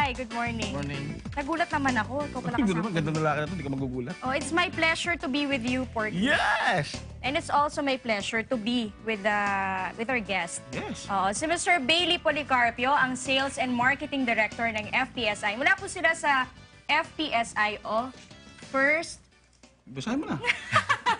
Hi, good morning. Morning. Nagulat naman ako. Ikaw pala Hindi kasama. naman, ganda ng lalaki na ito, hindi ka magugulat. Oh, it's my pleasure to be with you, Porky. Yes! And it's also my pleasure to be with our guest. Yes. Si Mr. Bailey Policarpio, ang Sales and Marketing Director ng FPSI. Mula po sila sa FPSI, First Basahin mo na.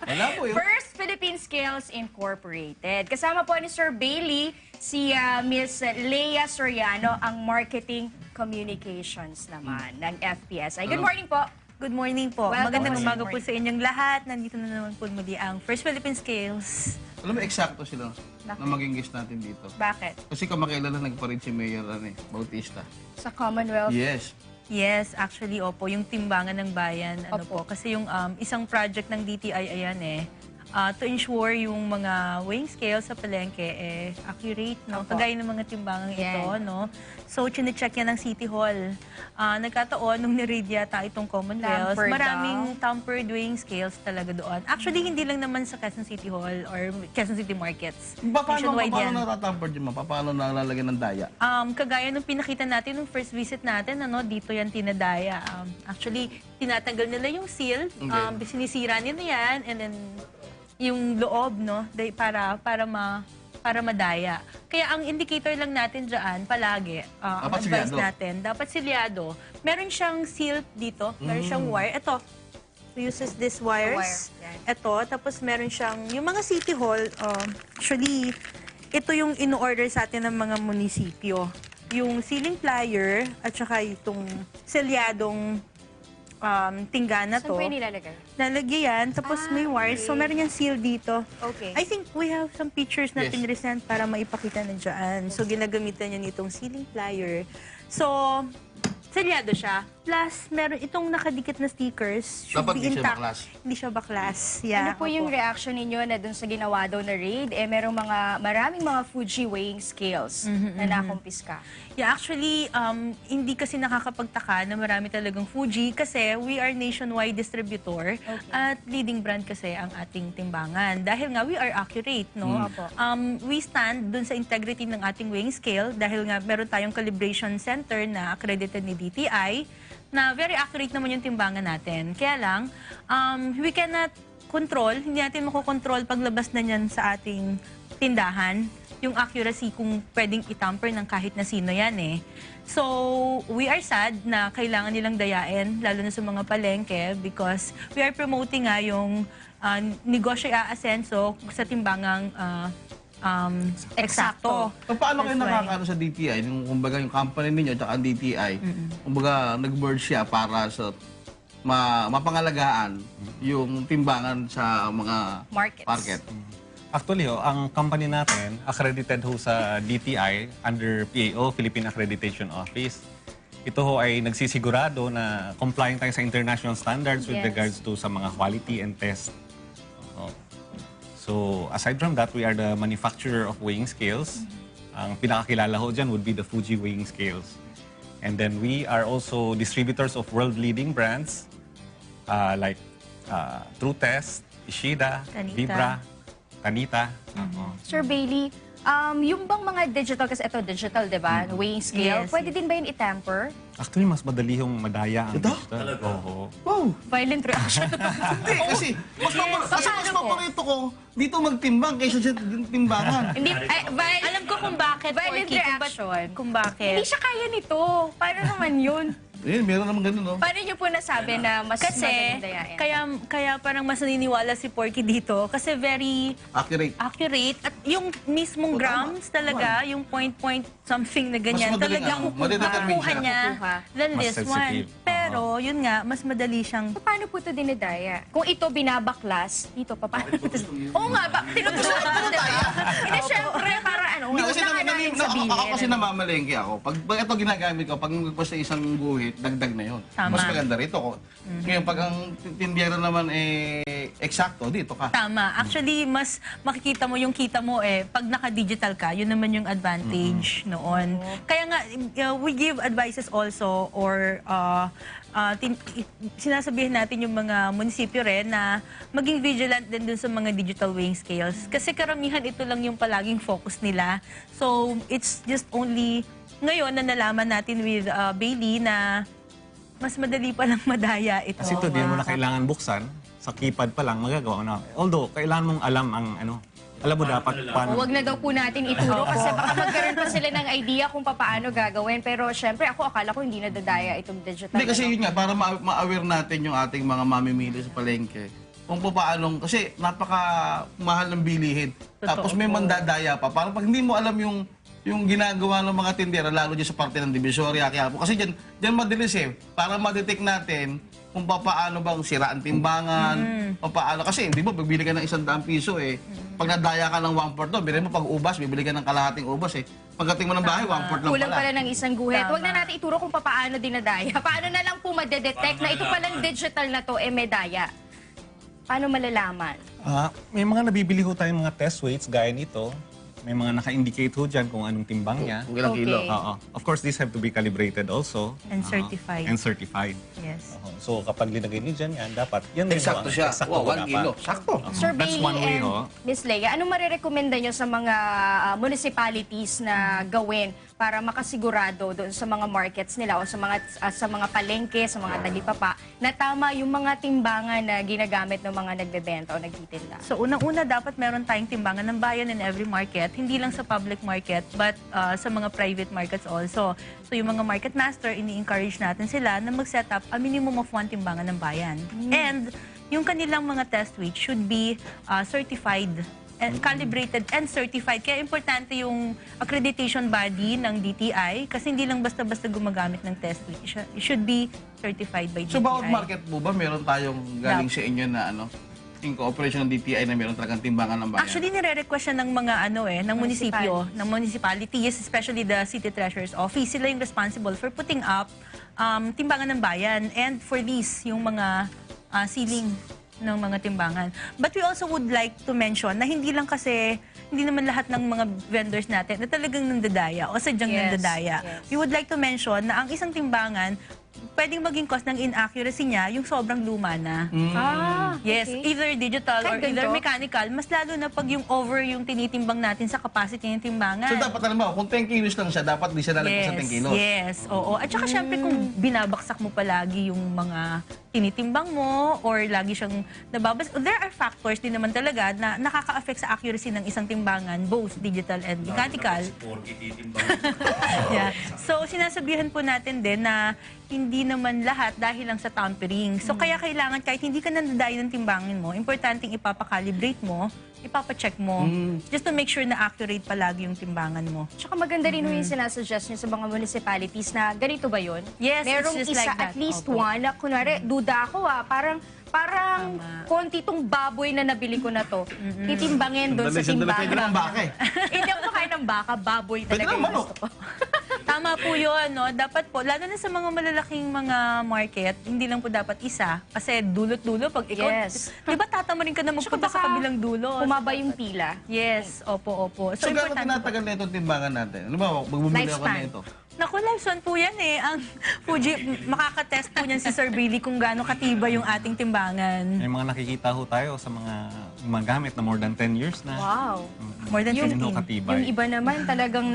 Wala po yun. First Philippine Scales Incorporated. Kasama po ni Sir Bailey, si Miss Lea Soriano, ang Marketing Communications naman ng FPSI. Good morning po. Good morning po. Welcome. Magandang Good umaga po morning. sa inyong lahat. Nandito na naman po muli ang First Philippine Scales. Alam mo, eksakto sila na Bakit? maging guest natin dito. Bakit? Kasi kamakilala nagpa-rin si Mayor Bautista. Sa Commonwealth? Yes. Yes, actually, opo, yung timbangan ng bayan. Ano Opo. po, kasi yung isang project ng DTI, ayan to ensure yung mga weighing scale sa palengke accurate, no? Opo. Kagaya ng mga timbangang ito, Yan. no? So, chine-check yan ng City Hall. Nagkataon, nung ni-raid yata itong Commonwealth, Tampered maraming tampered weighing scales talaga doon. Actually, hindi lang naman sa Quezon City Hall or Quezon City Markets. Paano yan. natatamper dyan, ma? Paano nalalagyan ng daya? Kagaya nung pinakita natin nung first visit natin, dito yan tinadaya. Actually, tinatanggal nila yung seal, Okay. sinisira nila yan, and then yung loob, no, para madaya. Kaya ang indicator lang natin dyan, palagi, ang Dapat advice silyado. natin, dapat silyado. Meron siyang seal dito, meron siyang wire. Ito, uses these wires. Yan. Ito, tapos meron siyang, yung mga City Hall, actually, ito yung in-order sa atin ng mga munisipyo. Yung ceiling plier, at saka itong selyadong tinggana Saan to. po yung nilalagay? Nalagyan, tapos may wires. So, meron yung seal dito. Okay. I think we have some pictures na Yes. pinresent para maipakita na dyan. So, ginagamitan niya nitong ceiling plier. So, selyado siya. Plus, meron itong nakadikit na stickers. Should Dapat be hindi siya intact. baklas. Hindi siya baklas. Yeah, Ano po yung opo. reaction ninyo na dun sa ginawa daw na raid? Merong maraming mga Fuji weighing scales na nakumpiska. Yeah, actually, hindi kasi nakakapagtaka na marami talagang Fuji kasi we are nationwide distributor at leading brand kasi ang ating timbangan. Dahil nga, we are accurate, no? Opo. We stand dun sa integrity ng ating weighing scale dahil nga meron tayong calibration center na accredited ni DTI na very accurate naman yung timbangan natin. Kaya lang, we cannot control, hindi natin makokontrol paglabas na niyan sa ating tindahan yung accuracy kung pwedeng itamper ng kahit na sino yan So, we are sad na kailangan nilang dayain, lalo na sa mga palengke, because we are promoting nga yung negosyo aasenso sa timbangang eksakto. Paano kayo That's why. nakakaano sa DTI? Yung, kumbaga yung company ninyo at ang DTI, kumbaga nag-merge siya para sa mapangalagaan yung timbangan sa mga Markets. market. Actually, ang company natin, accredited sa DTI under PAO, Philippine Accreditation Office. Ito ay nagsisigurado na complying tayo sa international standards with Yes. regards to sa mga quality and test. Oo. So, aside from that, we are the manufacturer of weighing scales. Ang pinakakilala ho dyan would be the Fuji weighing scales. And then we are also distributors of world-leading brands like True Test, Ishida, Tanita. Vibra, Tanita. Sir Bailey, yung bang mga digital, kasi ito digital, di ba? Weighing scale, Yes, pwede din ba yun i-tamper? Actually, mas madali yung madaya ang Ito? digital. Oo. Wow! Violent reaction. Hindi, kasi mas Paano po? maparito ko dito magtimbang kaysa sa timbangan. Hindi, Alam ko kung bakit, Violent Porky, reaction. kung bakit. Hindi siya kaya nito. Paano naman yun? Eh, meron naman ganun, no? Paano niyo po nasabi na mas Kasi, magaling dayain? kaya parang mas naniniwala si Porky dito kasi very Accurate. accurate at yung mismong grams talaga, yung point something na ganyan, Mas madaling talagang ano, madidetermine kukuha siya. niya Kukuha. than Mas this sensitive. one. Pero, yun nga, mas madali siyang Paano po ito dinidaya? Kung ito binabaklas, dito pa paano ito? Oo nga, tinuturuan ko, di ba? Hindi, syempre, para ano, Hindi huwag kasi na nga namin sabihin. ako kasi namamalengke ako. Pag ito ginagamit ko, pag nagpas sa isang guhit, dagdag na yun. Tama. Mas maganda rito ko. Ngayon, pag ang tindiyero naman eksakto, dito ka. tama. Actually, mas makikita mo yung kita mo pag naka-digital ka, yun naman yung advantage noon. Kaya nga, we give advices also or sinasabihin natin yung mga munisipyo rin na maging vigilant din dun sa mga digital weighing scales. Kasi karamihan ito lang yung palaging focus nila. So, it's just only ngayon na nalaman natin with Bailey na mas madali palang madaya ito. Kasi ito, di mo na kailangan buksan. Sa keypad pa lang, magagawa na. Although, kailangan mong alam ang alam mo dapat paano. Huwag na daw po natin ituro kasi baka magkaroon pa sila ng idea kung paano gagawin. Pero syempre ako akala ko hindi nadadaya itong digital. Hindi kasi yun nga, para ma-aware natin yung ating mga mamimili sa palengke. Kung paano, kasi napaka-mahal ng bilihin. Tapos may mandadaya pa. Parang pag hindi mo alam yung ginagawa ng mga tindera, lalo dyan sa parte ng Divisoria, kaya po. Kasi dyan madilis para ma-detect natin kung paano bang sira ang timbangan, paano. Kasi, di ba, bibili ka ng 100 piso Pag nadaya ka ng 1/4 bili mo pag ubas, bibili ka ng kalahating ubas Pagdating mo ng bahay, 1/4 lang Kulang pala. pala ng isang guhit. Huwag na natin ituro kung paano dinadaya. Paano na lang po madedetect na ito palang digital na to, medaya? Paano malalaman? May mga nabibili ho tayong mga test weights gaya nito. May mga naka-indicate ho dyan kung anong timbang niya. Kung ilang Okay. kilo. Oo. Of course, these have to be calibrated also. And certified. And certified. Yes. So, kapag linagay niyo dyan yan, dapat yan din ho Eksakto ang- siya. eksakto Wow, ho 1 dapat. kilo. Sakto. Sir That's Bailey one way, and ho. Miss Leia, anong marirekomenda nyo sa mga municipalities na gawin para makasigurado doon sa mga markets nila o sa mga palengke, sa mga talipapa, na tama yung mga timbangan na ginagamit ng mga nagbebenta o nagtitinda? So unang-una dapat meron tayong timbangan ng bayan in every market, hindi lang sa public market but sa mga private markets also. So yung mga market master, ini-encourage natin sila na mag-set up a minimum of 1 timbangan ng bayan. And yung kanilang mga test weight should be certified and calibrated and certified. Kaya importante yung accreditation body ng DTI kasi hindi lang basta-basta gumagamit ng test weight. It should be certified by DTI. So, bawat market po ba, meron tayong galing sa inyo na in cooperation ng DTI na meron talagang timbangan ng bayan? Actually, nire-request siya ng mga ng munisipyo, ng municipalities, especially the City Treasurer's Office. Sila yung responsible for putting up timbangan ng bayan and for these, yung mga ceiling ng mga timbangan. But we also would like to mention na hindi naman lahat ng mga vendors natin na talagang nandadaya o sadyang nandadaya. Yes. We would like to mention na ang isang timbangan, pwedeng maging cause ng inaccuracy niya yung sobrang luma na. Yes, okay. either digital or Kahit either ganito? mechanical, mas lalo na pag yung over yung tinitimbang natin sa capacity ng timbangan. So, dapat alam mo, kung 10 kilos lang siya, dapat di siya lalagpas sa 10 kilos. Yes, oo. At saka syempre kung binabaksak mo palagi yung mga tinitimbang mo or lagi siyang nababas, there are factors din naman talaga na nakaka-affect sa accuracy ng isang timbangan, both digital and mechanical. Yeah. So, sinasabihan po natin din na hindi naman lahat dahil lang sa tampering. So, kaya kailangan kahit hindi ka nandadayo ng timbangin mo, importanteng ipapakalibrate mo, ipapacheck mo, just to make sure na accurate palagi yung timbangan mo. Tsaka maganda rin yung sinasuggest nyo sa mga municipalities na ganito ba yun? Yes, Merong it's just isa, like that. at least Opo. one, na kunwari, duda ako parang konti tong baboy na nabili ko na to. Titimbangin doon sa Sandali, timbangan. pwede lang baka Hindi ako makain ng baka, baboy Pwede talaga lang yung manok. gusto ko. Tama po yun, no? Dapat po, lalo na sa mga malalaking mga market, hindi lang po dapat isa. Kasi dulot-dulo, pag ikaw, Yes. di ba tatamarin ka na magpunta sa kabilang dulo? Humaba yung pila. Yes, opo. So, gano'n importante po. tinatagal na itong timbangan natin? Ano ba, magbumili ako Lifespan. na ito. Naku, lifespan po yan eh. Ang Fuji, makakatest po niyan si Sir Billy kung gaano katiba yung ating timbangan. May mga nakikita ho tayo sa mga gumagamit na more than 10 years na. Wow. More than Yung 15. katibay. Yung iba naman talagang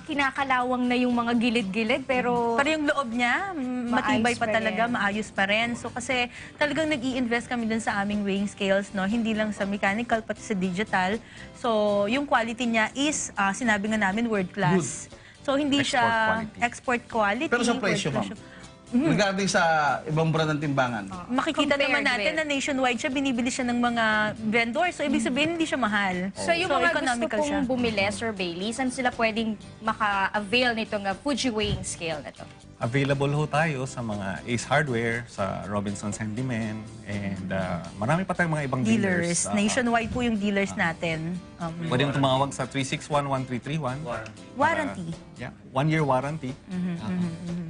kinakalawang na yung mga gilid-gilid pero Pero yung loob niya, matibay Maayos pa pa talaga, rin. maayos pa rin. So kasi talagang nag-i-invest kami dun sa aming weighing scales, no? Hindi lang sa mechanical, pati sa digital. So yung quality niya is, sinabi nga namin, world class. So hindi Export siya quality. export quality. Pero sa world presyo, class ma'am? siya. Regarding sa ibang brand ng timbangan. Makikita Compared naman natin with- na nationwide siya, binibili siya ng mga vendors. So ibig sabihin, hindi siya mahal. So yung mga gusto economical pong siya. bumili, Sir Bailey, saan sila pwedeng maka-avail nitong Fuji weighing scale na to? Available ho tayo sa mga Ace Hardware, sa Robinson's Handyman, and marami pa tayong mga ibang Dealers. dealers. Nationwide po yung dealers natin. Pwede mong tumawag sa 361-1331. Warranty. Yeah, 1-year warranty.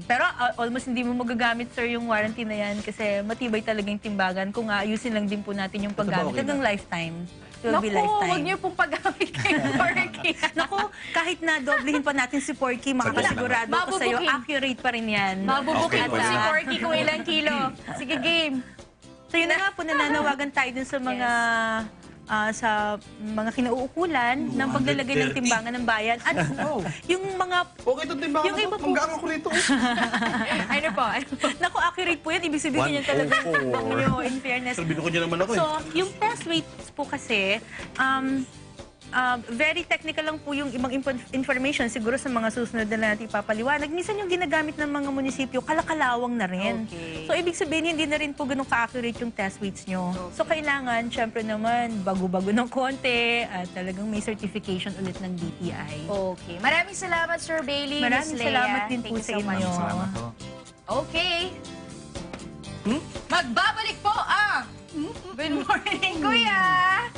Pero almost hindi mo magagamit, sir, yung warranty na yan kasi matibay talaga yung timbangan. Kung ayusin lang din po natin yung paggamit okay hanggang na. lifetime. It will Naku, be lifetime. huwag niyo pong paggamit kay Porky. Naku, kahit na doblehin pa natin si Porky, makakasigurado ko sa'yo, Mabubuking. accurate pa rin yan. Mabubukin Okay, po pwede si na. Porky kung ilang kilo. Sige, game. So yun na nga po, nananawagan tayo dun sa mga sa mga kinauukulan ng paglalagay ng 230. timbangan ng bayan. At yung mga... Okay, itong timbangan Yung na iba to. po- Manggaan ako rito. Ano po? Naku, accurate po yan. Ibig sabihin yan talaga 104. in fairness. Sabi ko niya naman ako So, yung test weights po kasi, very technical lang po yung ibang information siguro sa mga susunod na natin ipapaliwanag. Minsan yung ginagamit ng mga munisipyo, kalakalawang na rin. Okay. So, ibig sabihin, hindi na rin po ganun ka-accurate yung test weights nyo. So, kailangan, syempre naman, bago-bago ng konti at talagang may certification ulit ng DTI. Okay. Maraming salamat, Sir Bailey. Maraming Miss Lea. salamat din Thank po you sa so much. inyo. Salamat po. Okay. Magbabalik po ang Good Morning, Kuya!